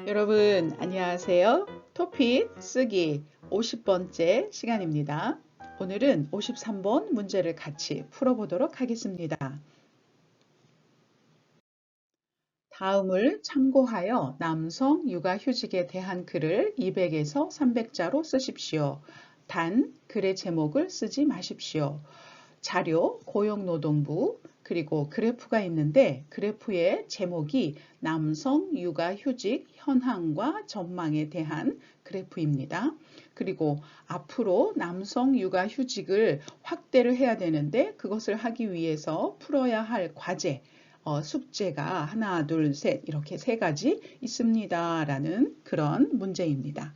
여러분 안녕하세요. 토픽 쓰기 50번째 시간입니다. 오늘은 53번 문제를 같이 풀어보도록 하겠습니다. 다음을 참고하여 남성 육아휴직에 대한 글을 200에서 300자로 쓰십시오. 단 글의 제목을 쓰지 마십시오. 자료, 고용노동부, 그리고 그래프가 있는데 그래프의 제목이 남성 육아휴직 현황과 전망에 대한 그래프입니다. 그리고 앞으로 남성 육아휴직을 확대를 해야 되는데 그것을 하기 위해서 풀어야 할 과제, 숙제가 하나, 둘, 셋 이렇게 세 가지 있습니다. 라는 그런 문제입니다.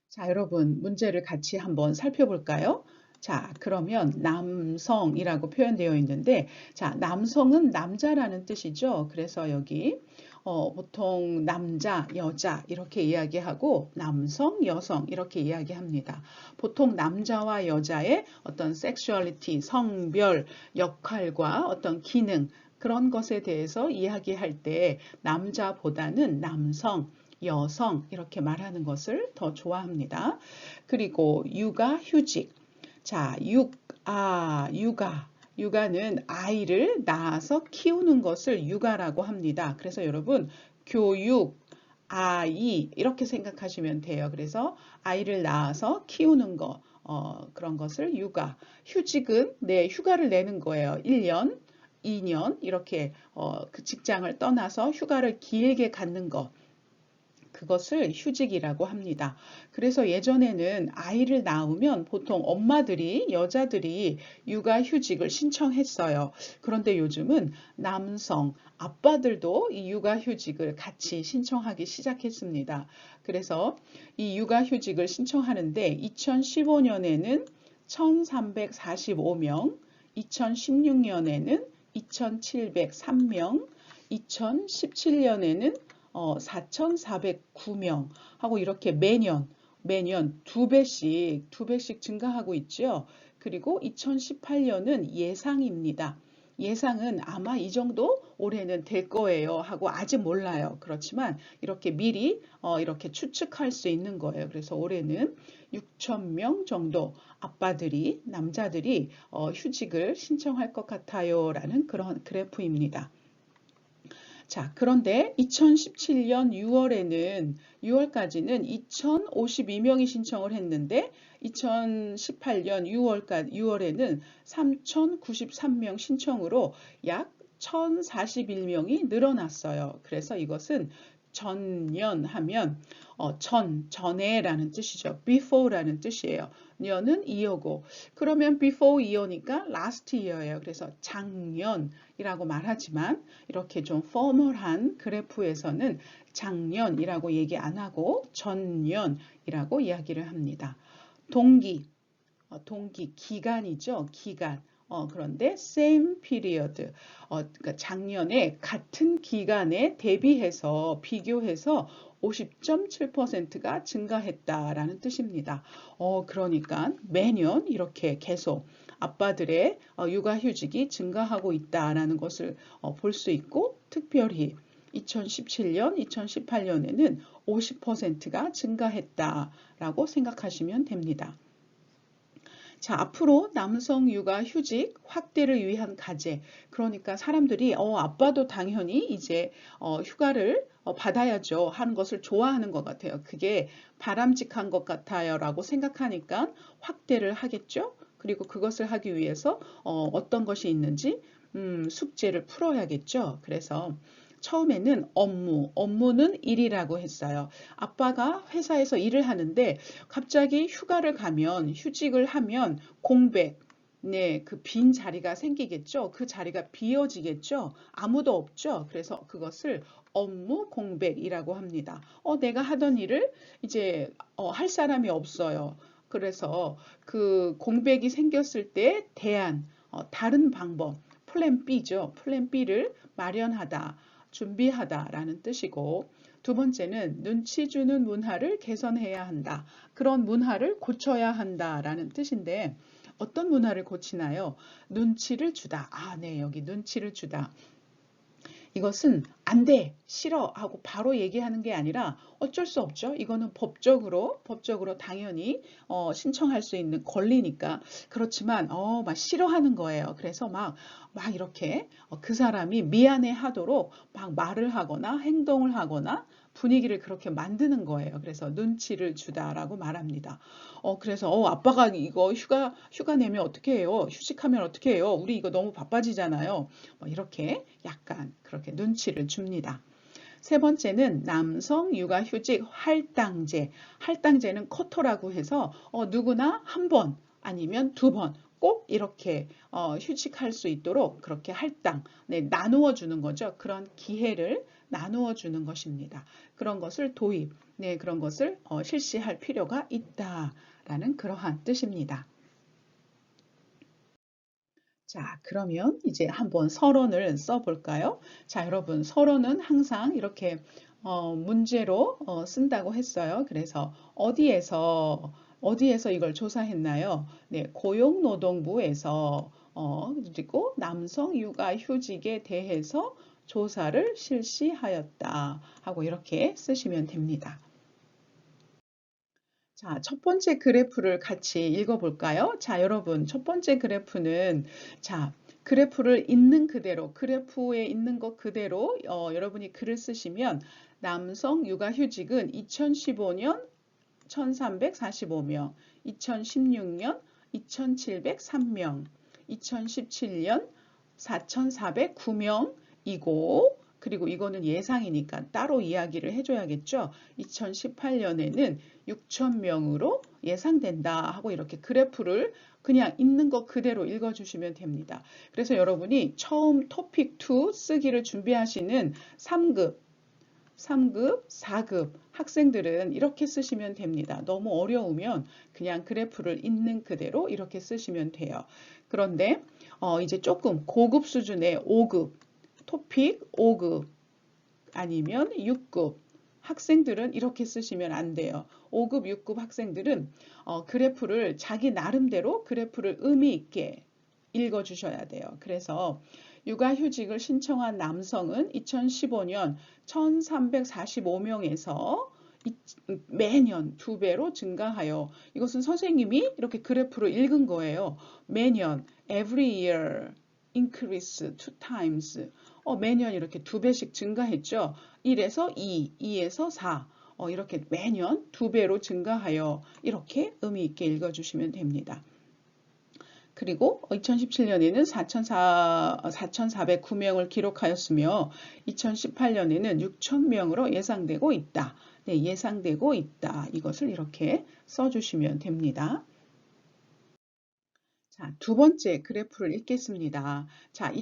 자, 여러분 문제를 같이 한번 살펴볼까요? 자, 그러면 남성이라고 표현되어 있는데, 자, 남성은 남자라는 뜻이죠. 그래서 여기 보통 남자, 여자 이렇게 이야기하고 남성, 여성 이렇게 이야기합니다. 보통 남자와 여자의 어떤 섹슈얼리티, 성별, 역할과 어떤 기능 그런 것에 대해서 이야기할 때 남자보다는 남성, 여성 이렇게 말하는 것을 더 좋아합니다. 그리고 육아, 휴직. 자, 육아. 육아는 아이를 낳아서 키우는 것을 육아라고 합니다. 그래서 여러분, 교육, 아이, 이렇게 생각하시면 돼요. 그래서 아이를 낳아서 키우는 거, 그런 것을 육아. 휴직은 휴가를 내는 거예요. 1년, 2년, 이렇게, 그 직장을 떠나서 휴가를 길게 갖는 거. 그것을 휴직이라고 합니다. 그래서 예전에는 아이를 낳으면 보통 엄마들이, 여자들이 육아휴직을 신청했어요. 그런데 요즘은 남성, 아빠들도 이 육아휴직을 같이 신청하기 시작했습니다. 그래서 이 육아휴직을 신청하는데 2015년에는 1345명, 2016년에는 2703명, 2017년에는 4,409명 하고 이렇게 매년 두 배씩 증가하고 있죠. 그리고 2018년은 예상입니다. 예상은 아마 이 정도 올해는 될 거예요 하고 아직 몰라요. 그렇지만 이렇게 미리 이렇게 추측할 수 있는 거예요. 그래서 올해는 6,000명 정도 아빠들이 남자들이 휴직을 신청할 것 같아요 라는 그런 그래프입니다. 자, 그런데 2017년 6월까지는 2,052명이 신청을 했는데 2018년 6월에는 3,093명 신청으로 약 1,041명이 늘어났어요. 그래서 이것은 전년 하면 전에라는 뜻이죠. before라는 뜻이에요. 년은 이어고 그러면 before year니까 last year예요. 그래서 작년이라고 말하지만 이렇게 좀 포멀한 그래프에서는 작년이라고 얘기 안 하고 전년이라고 이야기를 합니다. 동기 기간이죠. 기간. 그런데 same period, 그러니까 작년에 같은 기간에 대비해서 비교해서 50.7%가 증가했다라는 뜻입니다. 그러니까 매년 이렇게 계속 아빠들의 육아휴직이 증가하고 있다라는 것을 볼 수 있고 특별히 2017년, 2018년에는 50%가 증가했다라고 생각하시면 됩니다. 자, 앞으로 남성 육아 휴직 확대를 위한 과제. 그러니까 사람들이 아빠도 당연히 이제 휴가를 받아야죠 하는 것을 좋아하는 것 같아요. 그게 바람직한 것 같아요라고 생각하니까 확대를 하겠죠. 그리고 그것을 하기 위해서 어떤 것이 있는지 숙제를 풀어야겠죠. 그래서 처음에는 업무는 일이라고 했어요. 아빠가 회사에서 일을 하는데 갑자기 휴가를 가면 휴직을 하면 공백, 네, 그 빈 자리가 생기겠죠. 그 자리가 비어지겠죠. 아무도 없죠. 그래서 그것을 업무 공백이라고 합니다. 내가 하던 일을 이제 할 사람이 없어요. 그래서 그 공백이 생겼을 때 대안, 다른 방법, 플랜 B죠. 플랜 B를 마련하다. 준비하다라는 뜻이고 두 번째는 눈치 주는 문화를 개선해야 한다. 그런 문화를 고쳐야 한다라는 뜻인데 어떤 문화를 고치나요? 눈치를 주다. 네, 여기 눈치를 주다. 이것은 안 돼, 싫어 하고 바로 얘기하는 게 아니라 어쩔 수 없죠. 이거는 법적으로 당연히 신청할 수 있는 권리니까. 그렇지만 막 싫어하는 거예요. 그래서 막 이렇게 그 사람이 미안해 하도록 막 말을 하거나 행동을 하거나 분위기를 그렇게 만드는 거예요. 그래서 눈치를 주다라고 말합니다. 그래서 아빠가 이거 휴가 내면 어떻게 해요? 휴직하면 어떻게 해요? 우리 이거 너무 바빠지잖아요. 이렇게 약간 그렇게 눈치를 줍니다. 세 번째는 남성 육아휴직 할당제. 할당제는 커터라고 해서 누구나 한 번 아니면 두 번 꼭 이렇게 휴직할 수 있도록 그렇게 할당, 네, 나누어 주는 거죠. 그런 기회를 나누어 주는 것입니다. 그런 것을 도입, 네, 그런 것을 실시할 필요가 있다라는 그러한 뜻입니다. 자, 그러면 이제 한번 서론을 써볼까요? 자, 여러분, 서론은 항상 이렇게 문제로 쓴다고 했어요. 그래서 어디에서 이걸 조사했나요? 네, 고용노동부에서 그리고 남성 육아휴직에 대해서 조사를 실시하였다 하고 이렇게 쓰시면 됩니다. 자, 첫 번째 그래프를 같이 읽어볼까요? 자, 여러분, 첫 번째 그래프는, 자, 그래프를 있는 그대로, 그래프에 있는 것 그대로 여러분이 글을 쓰시면 남성 육아휴직은 2015년 1345명, 2016년 2703명, 2017년 4409명이고, 그리고 이거는 예상이니까 따로 이야기를 해줘야겠죠. 2018년에는 6,000명으로 예상된다 하고 이렇게 그래프를 그냥 있는 것 그대로 읽어주시면 됩니다. 그래서 여러분이 처음 토픽 2 쓰기를 준비하시는 3급, 4급 학생들은 이렇게 쓰시면 됩니다. 너무 어려우면 그냥 그래프를 있는 그대로 이렇게 쓰시면 돼요. 그런데 이제 조금 고급 수준의 5급, 토픽 5급 아니면 6급 학생들은 이렇게 쓰시면 안 돼요. 5급, 6급 학생들은 그래프를 자기 나름대로 그래프를 의미 있게 읽어주셔야 돼요. 그래서 육아휴직을 신청한 남성은 2015년 1345명에서 매년 2배로 증가하여 이것은 선생님이 이렇게 그래프를 읽은 거예요. 매년 every year increase 2 times 매년 이렇게 2배씩 증가했죠. 1에서 2, 2에서 4 이렇게 매년 2배로 증가하여 이렇게 의미 있게 읽어주시면 됩니다. 그리고 2017년에는 4,409명을 기록하였으며 2018년에는 6,000명으로 예상되고 있다. 네, 예상되고 있다. 이것을 이렇게 써주시면 됩니다. 자, 두 번째 그래프를 읽겠습니다. 자,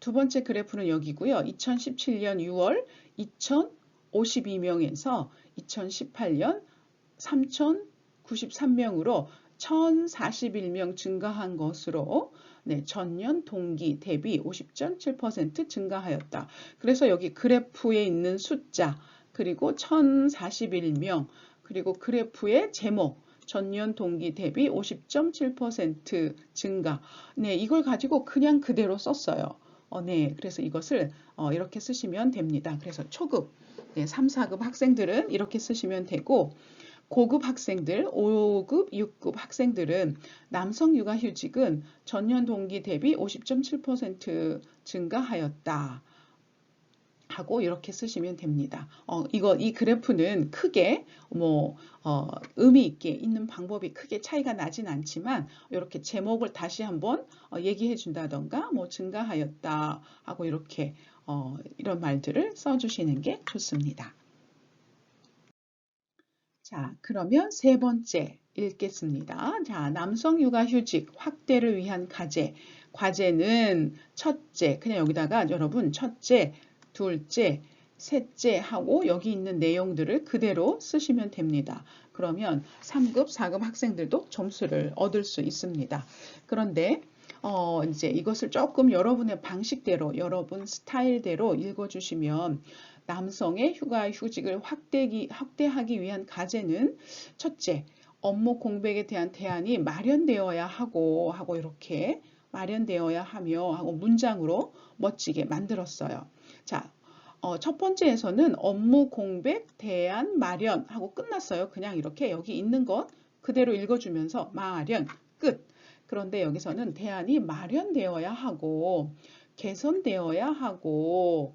두 번째 그래프는 여기고요. 2017년 6월 2,052명에서 2018년 3,093명으로 1,041명 증가한 것으로 네, 전년 동기 대비 50.7% 증가하였다. 그래서 여기 그래프에 있는 숫자 그리고 1,041명 그리고 그래프의 제목 전년 동기 대비 50.7% 증가. 네, 이걸 가지고 그냥 그대로 썼어요. 네, 그래서 이것을 이렇게 쓰시면 됩니다. 그래서 초급, 네, 3, 4급 학생들은 이렇게 쓰시면 되고 고급 학생들, 5급, 6급 학생들은 남성 육아휴직은 전년 동기 대비 50.7% 증가하였다. 하고 이렇게 쓰시면 됩니다. 이 그래프는 크게 의미 있게 있는 방법이 크게 차이가 나진 않지만 이렇게 제목을 다시 한번 얘기해 준다던가 증가하였다 하고 이렇게 이런 말들을 써주시는 게 좋습니다. 자, 그러면 세 번째 읽겠습니다. 자, 남성 육아휴직 확대를 위한 과제. 과제는 첫째, 그냥 여기다가 여러분 첫째, 둘째, 셋째 하고 여기 있는 내용들을 그대로 쓰시면 됩니다. 그러면 3급, 4급 학생들도 점수를 얻을 수 있습니다. 그런데 이제 이것을 조금 여러분의 방식대로, 여러분 스타일대로 읽어주시면 남성의 휴직을 확대하기 위한 과제는 첫째, 업무 공백에 대한 대안이 마련되어야 하고 이렇게 마련되어야 하며 하고 문장으로 멋지게 만들었어요. 자, 첫 번째에서는 업무 공백, 대안, 마련 하고 끝났어요. 그냥 이렇게 여기 있는 것 그대로 읽어주면서 마련, 끝. 그런데 여기서는 대안이 마련되어야 하고 개선되어야 하고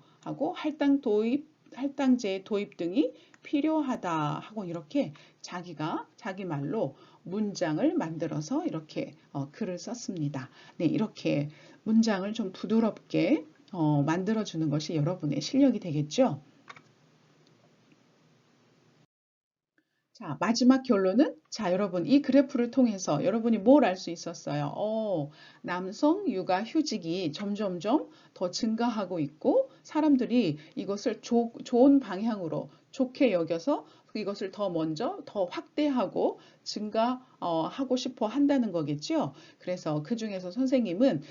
할당제 도입 등이 필요하다 하고 이렇게 자기가 자기 말로 문장을 만들어서 이렇게 글을 썼습니다. 네, 이렇게 문장을 좀 부드럽게 만들어주는 것이 여러분의 실력이 되겠죠? 자, 마지막 결론은 자, 여러분 이 그래프를 통해서 여러분이 뭘 알 수 있었어요? 남성 육아 휴직이 점점점 더 증가하고 있고 사람들이 이것을 좋은 방향으로 좋게 여겨서 이것을 더 먼저 더 확대하고 증가하고 싶어 한다는 거겠죠. 그래서 그 중에서 선생님은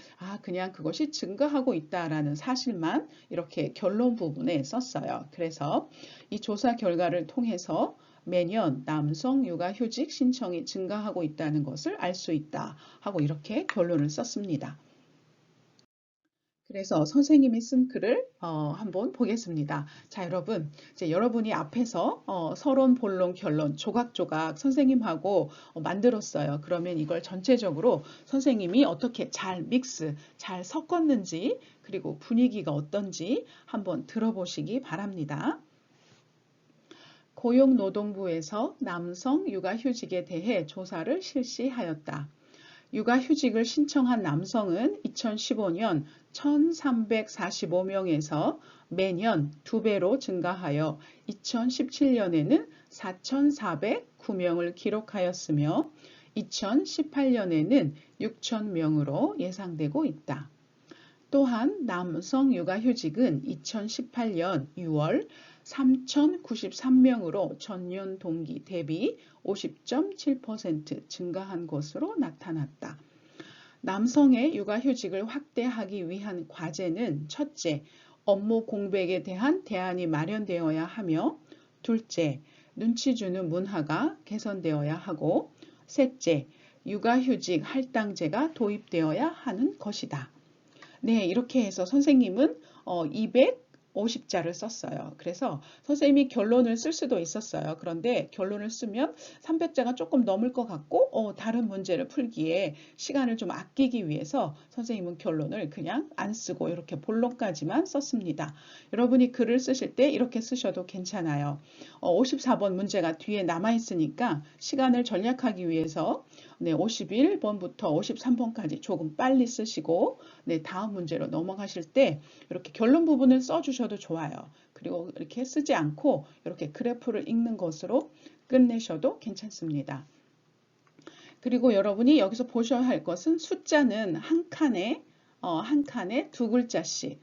그냥 그것이 증가하고 있다라는 사실만 이렇게 결론 부분에 썼어요. 그래서 이 조사 결과를 통해서 매년 남성 육아휴직 신청이 증가하고 있다는 것을 알 수 있다 하고 이렇게 결론을 썼습니다. 그래서 선생님이 쓴 글을 한번 보겠습니다. 자, 여러분, 이제 여러분이 앞에서 서론, 본론, 결론 조각조각 선생님하고 만들었어요. 그러면 이걸 전체적으로 선생님이 어떻게 잘 섞었는지, 그리고 분위기가 어떤지 한번 들어보시기 바랍니다. 고용노동부에서 남성 육아휴직에 대해 조사를 실시하였다. 육아휴직을 신청한 남성은 2015년 1,345명에서 매년 2배로 증가하여 2017년에는 4,409명을 기록하였으며 2018년에는 6,000명으로 예상되고 있다. 또한 남성 육아휴직은 2018년 6월 3,093명으로 전년 동기 대비 50.7% 증가한 것으로 나타났다. 남성의 육아휴직을 확대하기 위한 과제는 첫째, 업무 공백에 대한 대안이 마련되어야 하며 둘째, 눈치 주는 문화가 개선되어야 하고 셋째, 육아휴직 할당제가 도입되어야 하는 것이다. 네, 이렇게 해서 선생님은 250자를 썼어요. 그래서 선생님이 결론을 쓸 수도 있었어요. 그런데 결론을 쓰면 300자가 조금 넘을 것 같고 다른 문제를 풀기에 시간을 좀 아끼기 위해서 선생님은 결론을 그냥 안 쓰고 이렇게 본론까지만 썼습니다. 여러분이 글을 쓰실 때 이렇게 쓰셔도 괜찮아요. 54번 문제가 뒤에 남아 있으니까 시간을 절약하기 위해서 네, 51번부터 53번까지 조금 빨리 쓰시고 네, 다음 문제로 넘어가실 때 이렇게 결론 부분을 써주셔도 좋아요. 그리고 이렇게 쓰지 않고 이렇게 그래프를 읽는 것으로 끝내셔도 괜찮습니다. 그리고 여러분이 여기서 보셔야 할 것은 숫자는 한 칸에 두 글자씩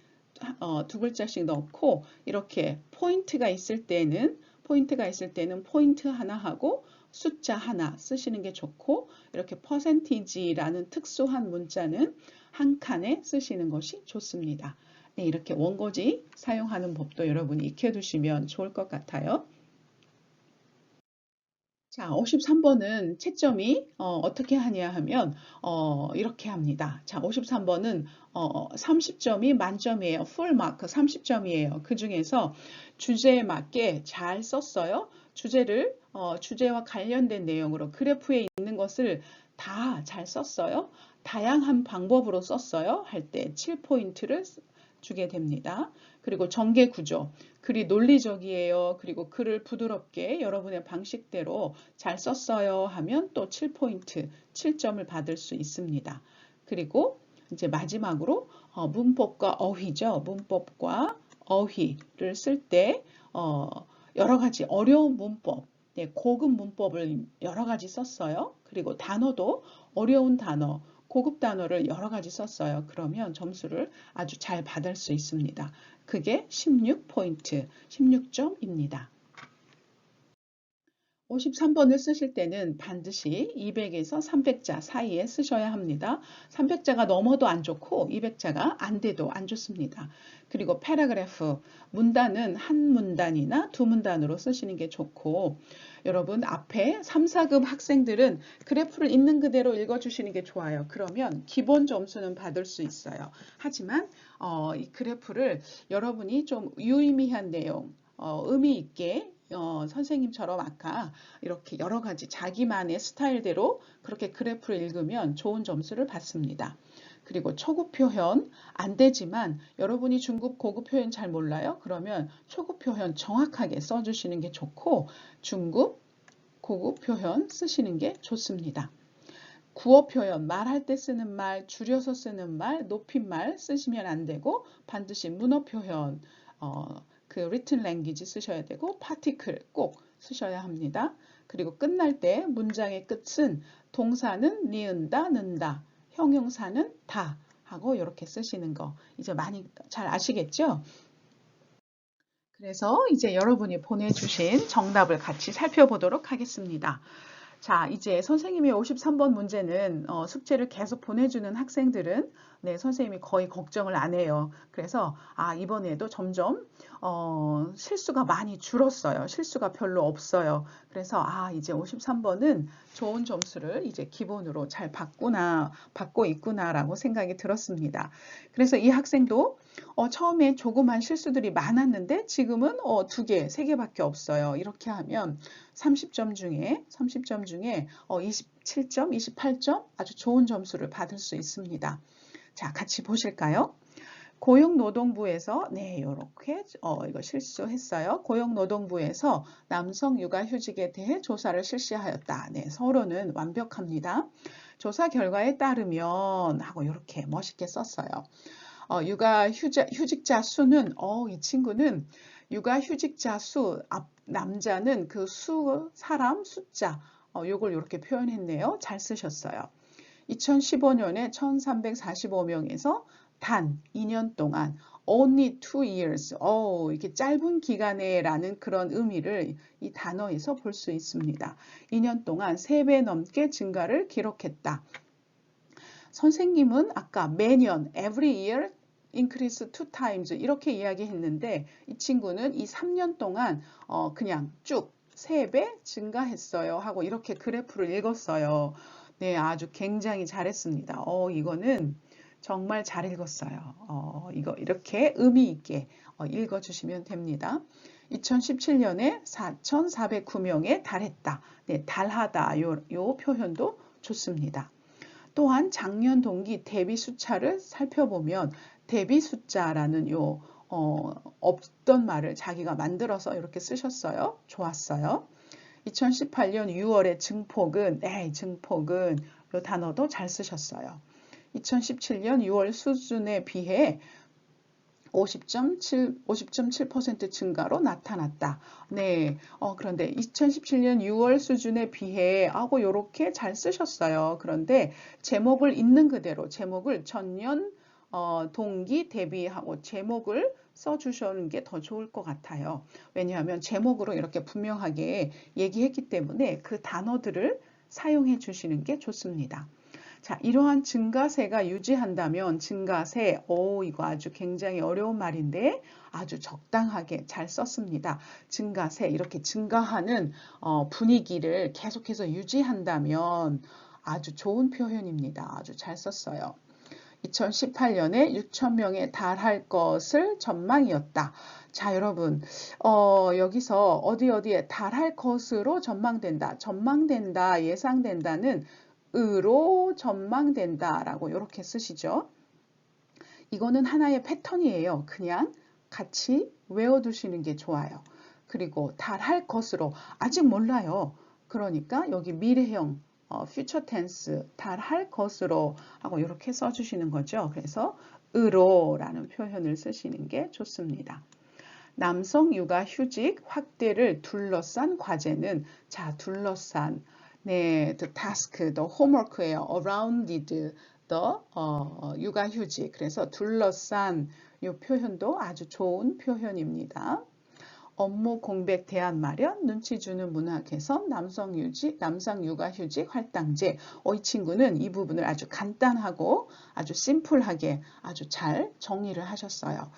넣고 이렇게 포인트가 있을 때는 포인트 하나 하고 숫자 하나 쓰시는 게 좋고 이렇게 퍼센티지라는 특수한 문자는 한 칸에 쓰시는 것이 좋습니다. 네, 이렇게 원고지 사용하는 법도 여러분이 익혀두시면 좋을 것 같아요. 자, 53번은 채점이 어떻게 하냐 하면 이렇게 합니다. 자, 53번은 30점이 만점이에요. 풀 마크 30점이에요. 그 중에서 주제에 맞게 잘 썼어요. 주제와 관련된 내용으로 그래프에 있는 것을 다 잘 썼어요. 다양한 방법으로 썼어요. 할 때 7포인트를 주게 됩니다. 그리고 전개 구조. 글이 논리적이에요. 그리고 글을 부드럽게 여러분의 방식대로 잘 썼어요 하면 또 7포인트, 7점을 받을 수 있습니다. 그리고 이제 마지막으로 문법과 어휘죠. 문법과 어휘를 쓸 때 여러 가지 어려운 문법, 네, 고급 문법을 여러 가지 썼어요. 그리고 단어도 어려운 단어, 고급 단어를 여러 가지 썼어요. 그러면 점수를 아주 잘 받을 수 있습니다. 그게 16포인트, 16점입니다. 53번을 쓰실 때는 반드시 200에서 300자 사이에 쓰셔야 합니다. 300자가 넘어도 안 좋고 200자가 안 돼도 안 좋습니다. 그리고 패러그래프, 문단은 한 문단이나 두 문단으로 쓰시는 게 좋고 여러분 앞에 3, 4급 학생들은 그래프를 있는 그대로 읽어주시는 게 좋아요. 그러면 기본 점수는 받을 수 있어요. 하지만 이 그래프를 여러분이 좀 유의미한 내용, 의미 있게 선생님처럼 아까 이렇게 여러 가지 자기만의 스타일대로 그렇게 그래프를 읽으면 좋은 점수를 받습니다. 그리고 초급 표현 안 되지만 여러분이 중급 고급 표현 잘 몰라요? 그러면 초급 표현 정확하게 써주시는 게 좋고 중급 고급 표현 쓰시는 게 좋습니다. 구어 표현, 말할 때 쓰는 말, 줄여서 쓰는 말, 높임말 쓰시면 안 되고 반드시 문어 표현, 그 written language 쓰셔야 되고 particle 꼭 쓰셔야 합니다. 그리고 끝날 때 문장의 끝은 동사는 니은다, 는다, 형용사는 다 하고 이렇게 쓰시는 거 이제 많이 잘 아시겠죠? 그래서 이제 여러분이 보내주신 정답을 같이 살펴보도록 하겠습니다. 자, 이제 선생님의 53번 문제는 숙제를 계속 보내주는 학생들은 네, 선생님이 거의 걱정을 안 해요. 그래서 이번에도 점점 실수가 많이 줄었어요. 실수가 별로 없어요. 그래서 이제 53번은 좋은 점수를 이제 기본으로 잘 받고 있구나라고 생각이 들었습니다. 그래서 이 학생도 처음에 조그만 실수들이 많았는데 지금은 2개, 3개밖에 없어요. 이렇게 하면 30점 중에 27점, 28점 아주 좋은 점수를 받을 수 있습니다. 자, 같이 보실까요? 고용노동부에서 네, 요렇게 이거 실수했어요. 고용노동부에서 남성 육아휴직에 대해 조사를 실시하였다. 네, 서로는 완벽합니다. 조사 결과에 따르면 하고 이렇게 멋있게 썼어요. 휴직자 수는 이 친구는 육아휴직자 수 남자는 그 사람 숫자 요걸 이렇게 표현했네요. 잘 쓰셨어요. 2015년에 1345명에서 단 2년 동안 only 2 years 이렇게 짧은 기간에 라는 그런 의미를 이 단어에서 볼 수 있습니다. 2년 동안 3배 넘게 증가를 기록했다. 선생님은 아까 매년 every year increase 2 times 이렇게 이야기했는데 이 친구는 이 3년 동안 그냥 쭉 3배 증가했어요 하고 이렇게 그래프를 읽었어요. 네, 아주 굉장히 잘했습니다. 이거는 정말 잘 읽었어요. 이거 이렇게 의미 있게 읽어주시면 됩니다. 2017년에 4,409명에 달했다. 네, 달하다 요 표현도 좋습니다. 또한 작년 동기 대비 숫자를 살펴보면 대비 숫자라는 없던 말을 자기가 만들어서 이렇게 쓰셨어요. 좋았어요. 2018년 6월의 증폭은 증폭은 이 단어도 잘 쓰셨어요. 2017년 6월 수준에 비해 50.7% 증가로 나타났다. 네. 그런데 2017년 6월 수준에 비해 하고 이렇게 잘 쓰셨어요. 그런데 제목을 있는 그대로 제목을 전년 동기 대비하고 제목을 써주시는 게 더 좋을 것 같아요. 왜냐하면 제목으로 이렇게 분명하게 얘기했기 때문에 그 단어들을 사용해 주시는 게 좋습니다. 자, 이러한 증가세가 유지한다면 증가세, 이거 아주 굉장히 어려운 말인데 아주 적당하게 잘 썼습니다. 증가세, 이렇게 증가하는 분위기를 계속해서 유지한다면 아주 좋은 표현입니다. 아주 잘 썼어요. 2018년에 6,000명에 달할 것을 전망이었다. 자, 여러분, 여기서 어디에 달할 것으로 전망된다. 전망된다, 예상된다는 으로 전망된다라고 이렇게 쓰시죠. 이거는 하나의 패턴이에요. 그냥 같이 외워두시는 게 좋아요. 그리고 달할 것으로 아직 몰라요. 그러니까 여기 미래형 future tense 달할 것으로 하고 이렇게 써주시는 거죠. 그래서 으로라는 표현을 쓰시는 게 좋습니다. 남성 육아 휴직 확대를 둘러싼 과제는 자 둘러싼 네, the task, the homework예요. Arounded the 육아휴직. 그래서 둘러싼 이 표현도 아주 좋은 표현입니다. 업무 공백 대안 마련, 눈치 주는 문화 개선, 남성 육아휴직 할당제. 이 친구는 이 부분을 아주 간단하고 아주 심플하게 아주 잘 정리를 하셨어요.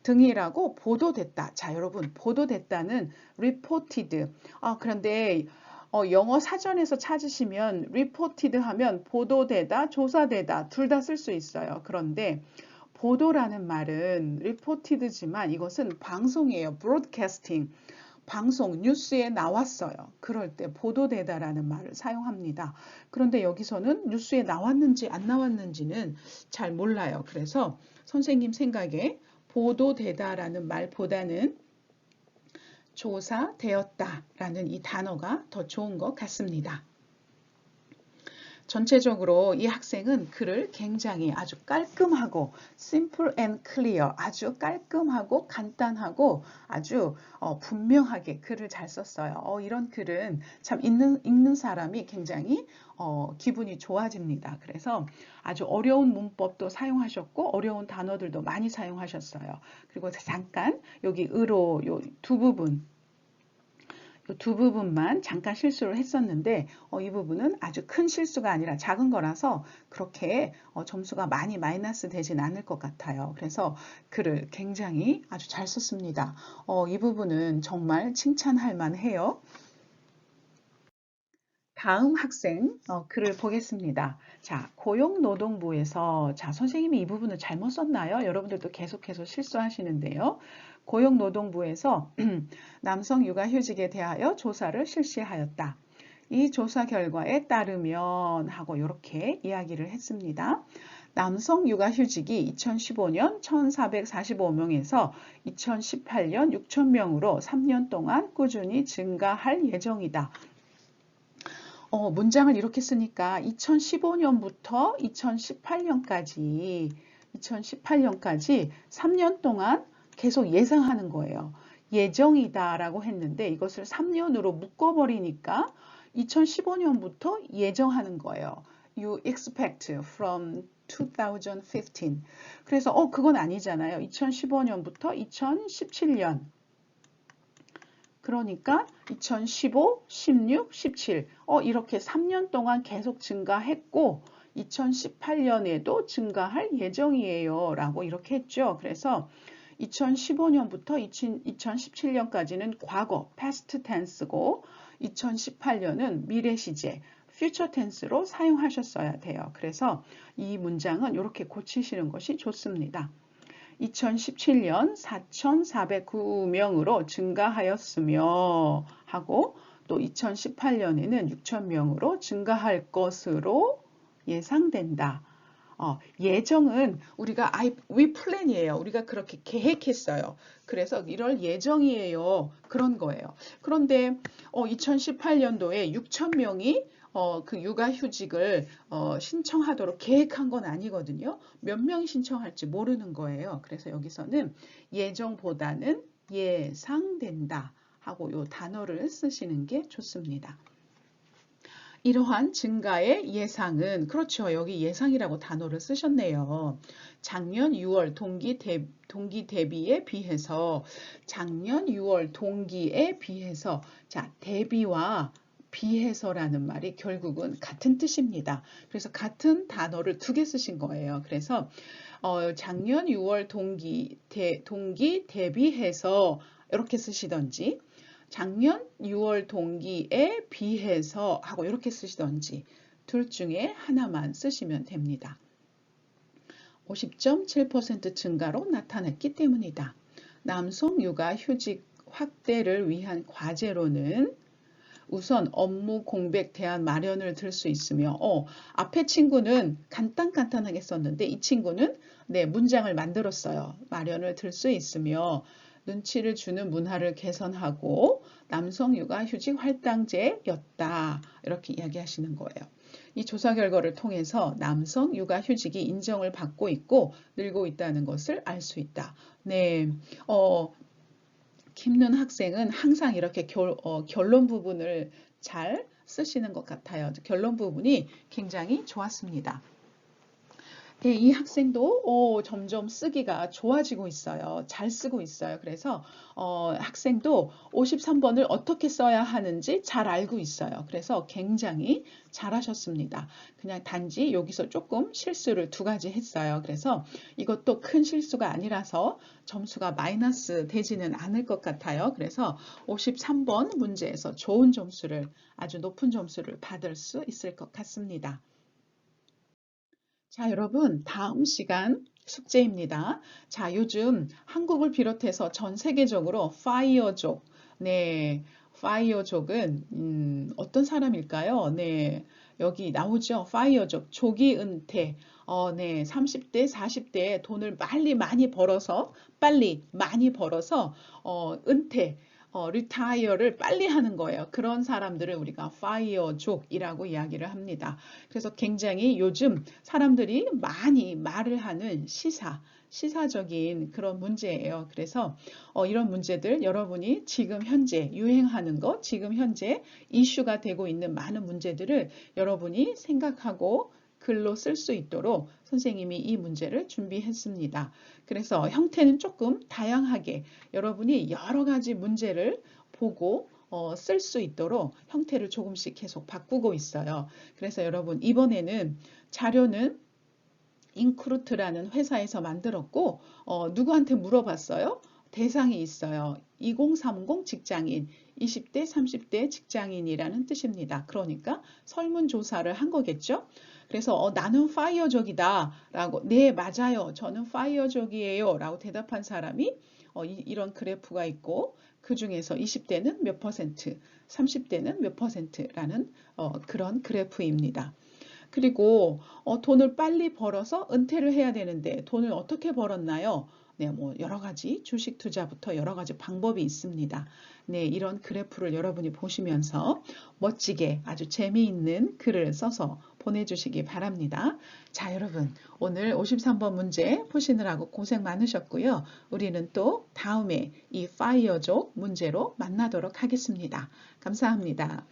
등이라고 보도됐다. 자, 여러분, 보도됐다는 reported. 그런데 영어 사전에서 찾으시면 reported 하면 보도되다, 조사되다 둘 다 쓸 수 있어요. 그런데 보도라는 말은 reported지만 이것은 방송이에요. broadcasting. 방송, 뉴스에 나왔어요. 그럴 때 보도되다라는 말을 사용합니다. 그런데 여기서는 뉴스에 나왔는지 안 나왔는지는 잘 몰라요. 그래서 선생님 생각에 보도되다라는 말보다는 조사되었다라는 이 단어가 더 좋은 것 같습니다. 전체적으로 이 학생은 글을 굉장히 아주 깔끔하고 simple and clear, 아주 깔끔하고 간단하고 아주 분명하게 글을 잘 썼어요. 이런 글은 참 읽는 사람이 굉장히 기분이 좋아집니다. 그래서 아주 어려운 문법도 사용하셨고 어려운 단어들도 많이 사용하셨어요. 그리고 잠깐 여기 의로 요 두 부분만 잠깐 실수를 했었는데 이 부분은 아주 큰 실수가 아니라 작은 거라서 그렇게 점수가 많이 마이너스 되진 않을 것 같아요. 그래서 글을 굉장히 아주 잘 썼습니다. 이 부분은 정말 칭찬할 만해요. 다음 학생 글을 보겠습니다. 자, 고용노동부에서 자, 선생님이 이 부분을 잘못 썼나요? 여러분들도 계속해서 실수하시는데요. 고용노동부에서 남성 육아휴직에 대하여 조사를 실시하였다. 이 조사 결과에 따르면 하고 이렇게 이야기를 했습니다. 남성 육아휴직이 2015년 1,445명에서 2018년 6,000명으로 3년 동안 꾸준히 증가할 예정이다. 문장을 이렇게 쓰니까 2015년부터 2018년까지 3년 동안 계속 예상하는 거예요. 예정이다라고 했는데 이것을 3년으로 묶어버리니까 2015년부터 예정하는 거예요. You expect from 2015. 그래서 그건 아니잖아요. 2015년부터 2017년. 그러니까 2015, 16, 17 이렇게 3년 동안 계속 증가했고 2018년에도 증가할 예정이에요 라고 이렇게 했죠. 그래서 2015년부터 2017년까지는 과거 past tense고 2018년은 미래 시제 future tense로 사용하셨어야 돼요. 그래서 이 문장은 이렇게 고치시는 것이 좋습니다. 2017년 4,409명으로 증가하였으며 하고 또 2018년에는 6,000명으로 증가할 것으로 예상된다. 예정은 우리가 we plan이에요. 우리가 그렇게 계획했어요. 그래서 이럴 예정이에요. 그런 거예요. 그런데 2018년도에 6,000명이 그 육아휴직을 신청하도록 계획한 건 아니거든요. 몇 명이 신청할지 모르는 거예요. 그래서 여기서는 예정보다는 예상된다 하고 이 단어를 쓰시는 게 좋습니다. 이러한 증가의 예상은 그렇죠. 여기 예상이라고 단어를 쓰셨네요. 작년 6월 동기 대비에 비해서 작년 6월 동기에 비해서 자 대비와 비해서라는 말이 결국은 같은 뜻입니다. 그래서 같은 단어를 두 개 쓰신 거예요. 그래서 작년 6월 동기 대비해서 이렇게 쓰시던지 작년 6월 동기에 비해서 하고 이렇게 쓰시던지 둘 중에 하나만 쓰시면 됩니다. 50.7% 증가로 나타났기 때문이다. 남성 육아휴직 확대를 위한 과제로는 우선 업무 공백 대안 마련을 들 수 있으며 앞에 친구는 간단하게 썼는데 이 친구는 네, 문장을 만들었어요. 마련을 들 수 있으며 눈치를 주는 문화를 개선하고 남성 육아휴직 할당제였다. 이렇게 이야기하시는 거예요. 이 조사 결과를 통해서 남성 육아휴직이 인정을 받고 있고 늘고 있다는 것을 알 수 있다. 네, 김는 학생은 항상 이렇게 결론 부분을 잘 쓰시는 것 같아요. 결론 부분이 굉장히 좋았습니다. 네, 이 학생도 점점 쓰기가 좋아지고 있어요. 잘 쓰고 있어요. 그래서 학생도 53번을 어떻게 써야 하는지 잘 알고 있어요. 그래서 굉장히 잘하셨습니다. 그냥 단지 여기서 조금 실수를 두 가지 했어요. 그래서 이것도 큰 실수가 아니라서 점수가 마이너스 되지는 않을 것 같아요. 그래서 53번 문제에서 좋은 점수를, 아주 높은 점수를 받을 수 있을 것 같습니다. 자, 여러분, 다음 시간 숙제입니다. 자, 요즘 한국을 비롯해서 전 세계적으로 파이어족, 네, 파이어족은 어떤 사람일까요? 네, 여기 나오죠. 파이어족, 조기 은퇴. 네, 30대, 40대에 돈을 빨리 많이 벌어서 은퇴. 리타이어를 빨리 하는 거예요. 그런 사람들을 우리가 파이어족이라고 이야기를 합니다. 그래서 굉장히 요즘 사람들이 많이 말을 하는 시사적인 그런 문제예요. 그래서 이런 문제들 여러분이 지금 현재 유행하는 것, 지금 현재 이슈가 되고 있는 많은 문제들을 여러분이 생각하고 글로 쓸 수 있도록 선생님이 이 문제를 준비했습니다. 그래서 형태는 조금 다양하게 여러분이 여러 가지 문제를 보고 쓸 수 있도록 형태를 조금씩 계속 바꾸고 있어요. 그래서 여러분 이번에는 자료는 인크루트라는 회사에서 만들었고 누구한테 물어봤어요? 대상이 있어요. 2030 직장인, 20대, 30대 직장인이라는 뜻입니다. 그러니까 설문조사를 한 거겠죠? 그래서 나는 파이어족이다 라고, 네, 맞아요. 저는 파이어족이에요 라고 대답한 사람이 이런 그래프가 있고 그 중에서 20대는 몇 퍼센트, 30대는 몇 퍼센트라는 그런 그래프입니다. 그리고 돈을 빨리 벌어서 은퇴를 해야 되는데 돈을 어떻게 벌었나요? 네, 뭐 여러 가지 주식 투자부터 여러 가지 방법이 있습니다. 네, 이런 그래프를 여러분이 보시면서 멋지게 아주 재미있는 글을 써서 보내주시기 바랍니다. 자, 여러분, 오늘 53번 문제 푸시느라고 고생 많으셨고요. 우리는 또 다음에 이 파이어족 문제로 만나도록 하겠습니다. 감사합니다.